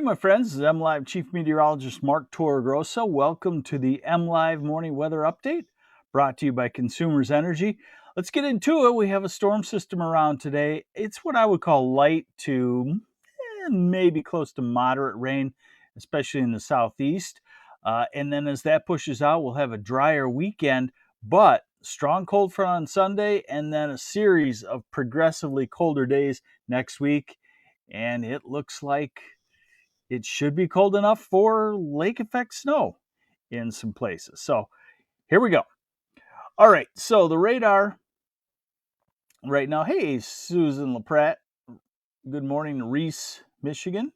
Hey, my friends, this is MLive Chief Meteorologist Mark Torregrossa. Welcome to the MLive Morning Weather Update, brought to you by Consumers Energy. Let's get into it. We have a storm system around today. It's what I would call light to maybe close to moderate rain, especially in the southeast. And then as that pushes out, we'll have a drier weekend, but strong cold front on Sunday, and then a series of progressively colder days next week. And it looks like it should be cold enough for lake effect snow in some places. So here we go. All right, so the radar right now. Hey, Susan LaPratte. Good morning, Reese, Michigan.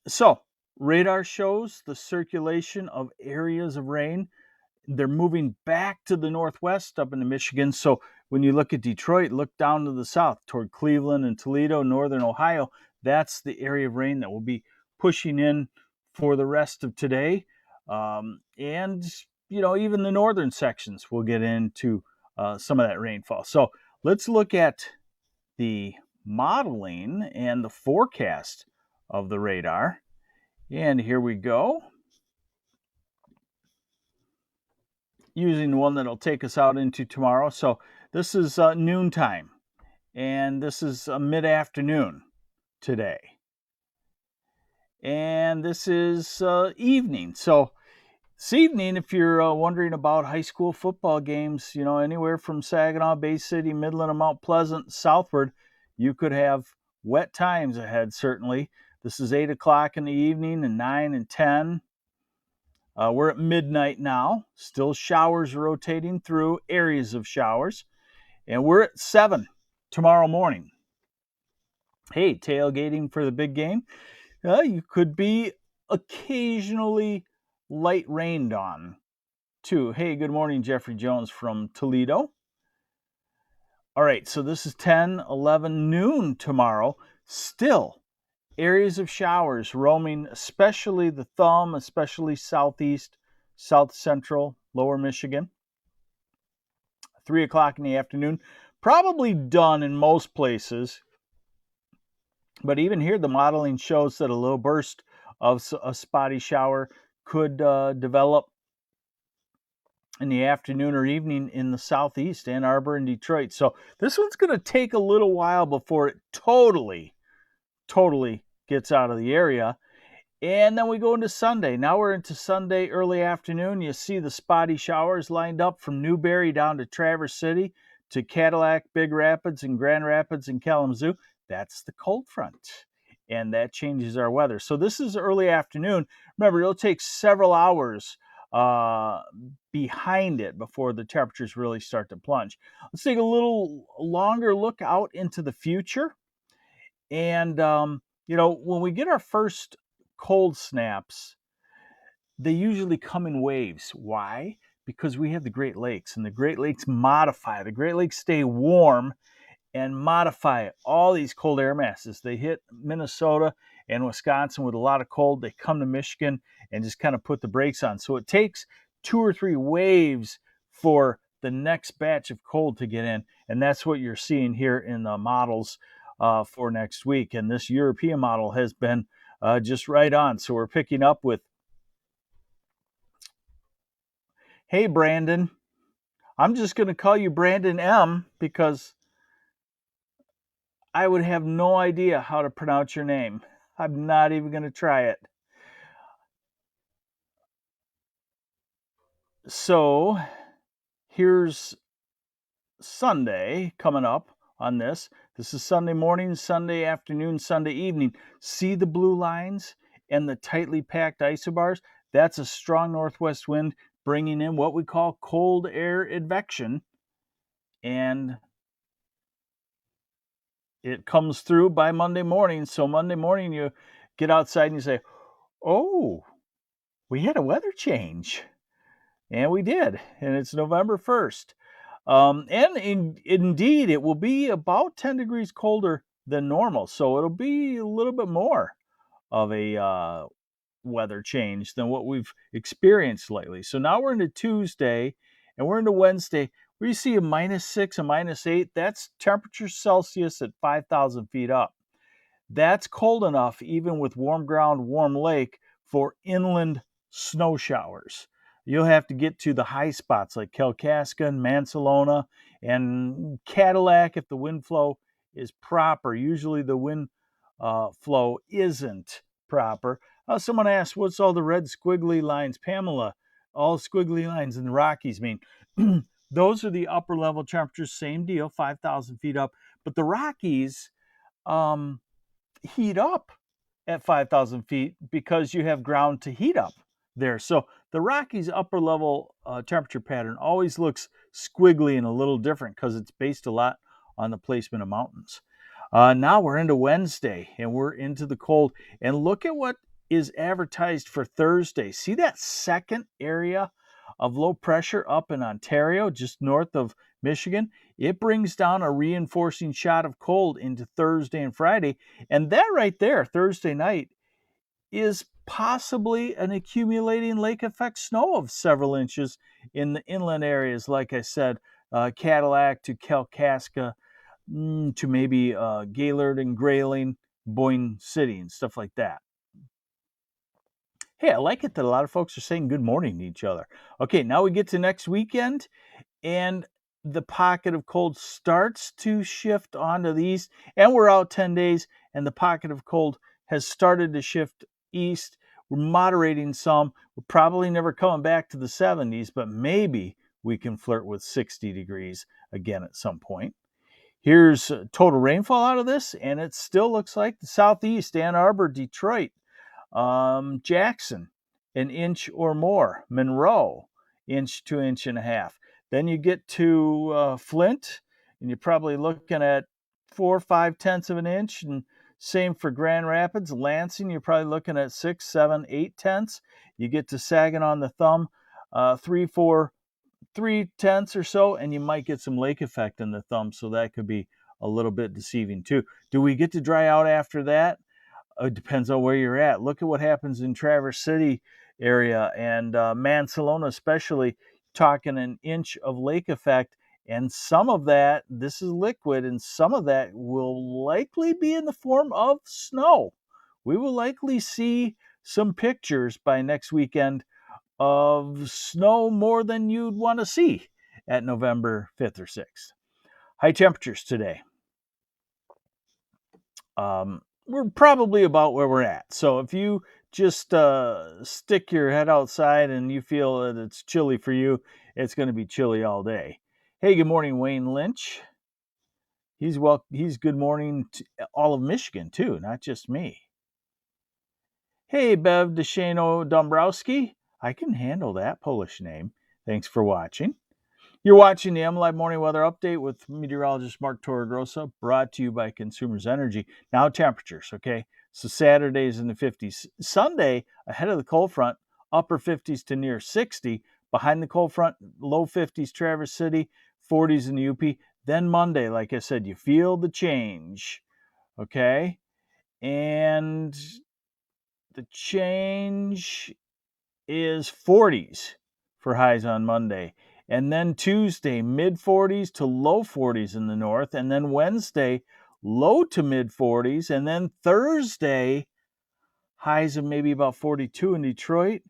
So radar shows the circulation of areas of rain. They're moving back to the northwest up into Michigan. So when you look at Detroit, look down to the south toward Cleveland and Toledo, northern Ohio. That's the area of rain that will be pushing in for the rest of today. And, even the northern sections will get into some of that rainfall. So let's look at the modeling and the forecast of the radar. And here we go. Using the one that'll take us out into tomorrow. So this is noontime, and this is mid-afternoon today. And this is evening. So this evening, if you're wondering about high school football games, anywhere from Saginaw, Bay City, Midland, and Mount Pleasant southward, you could have wet times ahead, certainly. This is 8 o'clock in the evening and 9 and 10. We're at midnight now, still showers rotating through, areas of showers, and we're at 7 tomorrow morning. Hey, tailgating for the big game. You could be occasionally light rained on, too. Hey, good morning, Jeffrey Jones from Toledo. All right, so this is 10, 11, noon tomorrow. Still areas of showers roaming, especially the thumb, especially southeast, south central, lower Michigan. 3 o'clock in the afternoon, probably done in most places. But even here, the modeling shows that a little burst of a spotty shower could develop in the afternoon or evening in the southeast, Ann Arbor and Detroit. So this one's going to take a little while before it totally gets out of the area. And then we go into Sunday. Now we're into Sunday early afternoon. You see the spotty showers lined up from Newberry down to Traverse City to Cadillac, Big Rapids, and Grand Rapids and Kalamazoo. That's the cold front, and that changes our weather. So this is early afternoon. Remember, it'll take several hours behind it before the temperatures really start to plunge. Let's take a little longer look out into the future. And, when we get our first cold snaps, they usually come in waves. Why? Because we have the Great Lakes, and the Great Lakes modify. The Great Lakes stay warm and modify all these cold air masses. They hit Minnesota and Wisconsin with a lot of cold. They come to Michigan and just kind of put the brakes on. So it takes 2 or 3 waves for the next batch of cold to get in. And that's what you're seeing here in the models for next week. And this European model has been just right on. So we're picking up with, hey, Brandon. I'm just going to call you Brandon M because I would have no idea how to pronounce your name. I'm not even going to try it. So here's Sunday coming up on this. This is Sunday morning, Sunday afternoon, Sunday evening. See the blue lines and the tightly packed isobars? That's a strong northwest wind bringing in what we call cold air advection. And it comes through by Monday morning. So Monday morning you get outside and you say, oh, we had a weather change. And we did. And it's November 1st. Indeed, it will be about 10 degrees colder than normal. So it'll be a little bit more of a weather change than what we've experienced lately. So now we're into Tuesday and we're into Wednesday. We see a -6, a -8. That's temperature Celsius at 5,000 feet up. That's cold enough, even with warm ground, warm lake, for inland snow showers. You'll have to get to the high spots like Kalkaska and Mansalona and Cadillac if the wind flow is proper. Usually the wind flow isn't proper. Someone asked, what's all the red squiggly lines? Pamela, all squiggly lines in the Rockies mean. Those are the upper level temperatures, same deal, 5,000 feet up. But the Rockies um, heat up at 5,000 feet because you have ground to heat up there. So the Rockies upper level temperature pattern always looks squiggly and a little different because it's based a lot on the placement of mountains. Now we're into Wednesday and we're into the cold. And look at what is advertised for Thursday. See that second area of low pressure up in Ontario, just north of Michigan? It brings down a reinforcing shot of cold into Thursday and Friday. And that right there, Thursday night, is possibly an accumulating lake effect snow of several inches in the inland areas, like I said, Cadillac to Kalkaska to maybe Gaylord and Grayling, Boyne City, and stuff like that. Hey, I like it that a lot of folks are saying good morning to each other. Okay, now we get to next weekend, and the pocket of cold starts to shift onto the east, and we're out 10 days, and the pocket of cold has started to shift east. We're moderating some. We're probably never coming back to the 70s, but maybe we can flirt with 60 degrees again at some point. Here's total rainfall out of this, and it still looks like the southeast, Ann Arbor, Detroit, Jackson, an inch or more. Monroe, inch to inch and a half. Then you get to Flint, and you're probably looking at 4 or 5 tenths of an inch. And same for Grand Rapids. Lansing, you're probably looking at 6, 7, 8 tenths. You get to Saginaw on the thumb, 3, 4, 3 tenths or so, and you might get some lake effect in the thumb, so that could be a little bit deceiving too. Do we get to dry out after that? It depends on where you're at. Look at what happens in Traverse City area and Mansalona, especially, talking an inch of lake effect. And some of that, this is liquid, and some of that will likely be in the form of snow. We will likely see some pictures by next weekend of snow more than you'd want to see at November 5th or 6th. High temperatures today. We're probably about where we're at. So if you just stick your head outside and you feel that it's chilly for you, it's going to be chilly all day. Hey, good morning, Wayne Lynch. He's good morning to all of Michigan too, not just me. Hey, Bev Deshano Dombrowski. I can handle that Polish name. Thanks for watching. You're watching the MLive Morning Weather Update with meteorologist Mark Torregrossa, brought to you by Consumers Energy. Now temperatures, okay? So Saturday's in the 50s. Sunday, ahead of the cold front, upper 50s to near 60. Behind the cold front, low 50s Traverse City, 40s in the UP. Then Monday, like I said, you feel the change, okay? And the change is 40s for highs on Monday. And then Tuesday, mid 40s to low 40s in the north. And then Wednesday, low to mid 40s. And then Thursday, highs of maybe about 42 in Detroit,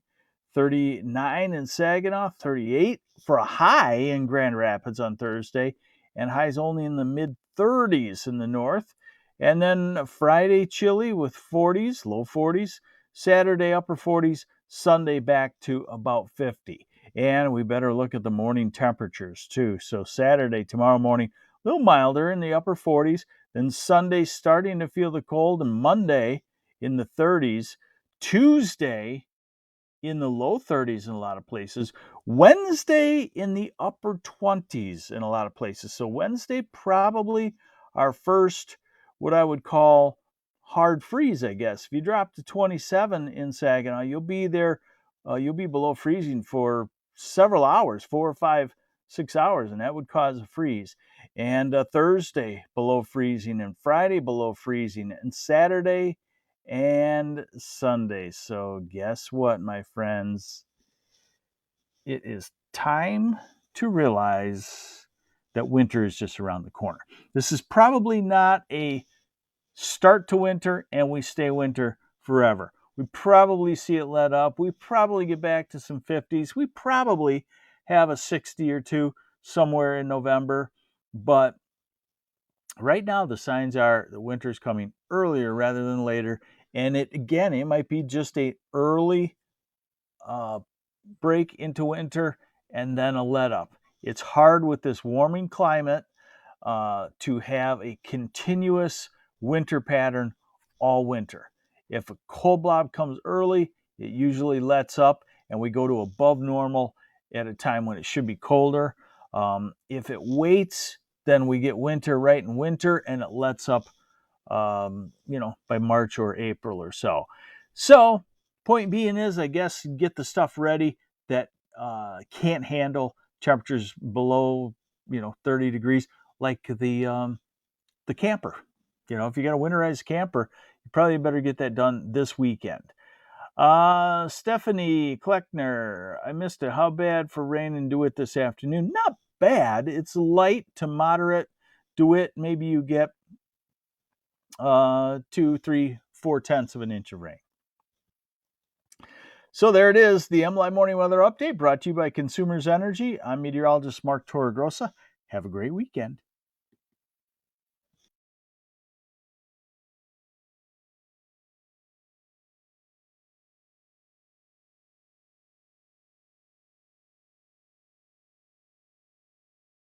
39 in Saginaw, 38 for a high in Grand Rapids on Thursday, and highs only in the mid 30s in the north. And then Friday, chilly with 40s, low 40s. Saturday, upper 40s. Sunday, back to about 50. And we better look at the morning temperatures too. So Saturday, tomorrow morning, a little milder in the upper 40s. Then Sunday, starting to feel the cold, and Monday in the 30s. Tuesday, in the low 30s in a lot of places. Wednesday in the upper 20s in a lot of places. So Wednesday, probably our first, what I would call hard freeze, I guess. If you drop to 27 in Saginaw, you'll be there, you'll be below freezing for several hours, 4 or 5, 6 hours, and that would cause a freeze. And Thursday below freezing, and Friday below freezing, and Saturday and Sunday. So guess what, my friends? It is time to realize that winter is just around the corner. This is probably not a start to winter and we stay winter forever. We probably see it let up. We probably get back to some 50s. We probably have a 60 or two somewhere in November. But right now, the signs are the winter's coming earlier rather than later. And it might be just a early break into winter and then a let up. It's hard with this warming climate to have a continuous winter pattern all winter. If a cold blob comes early, it usually lets up and we go to above normal at a time when it should be colder. If it waits, then we get winter right in winter and it lets up, by March or April or so. So, point being is, I guess, get the stuff ready that can't handle temperatures below, 30 degrees, like the camper. If you got a winterized camper, you probably better get that done this weekend. Stephanie Kleckner, I missed it. How bad for rain and dew it this afternoon? Not bad. It's light to moderate dew-it. Maybe you get 2, 3, 4/10 of an inch of rain. So there it is, the MLive Morning Weather Update brought to you by Consumers Energy. I'm meteorologist Mark Torregrossa. Have a great weekend.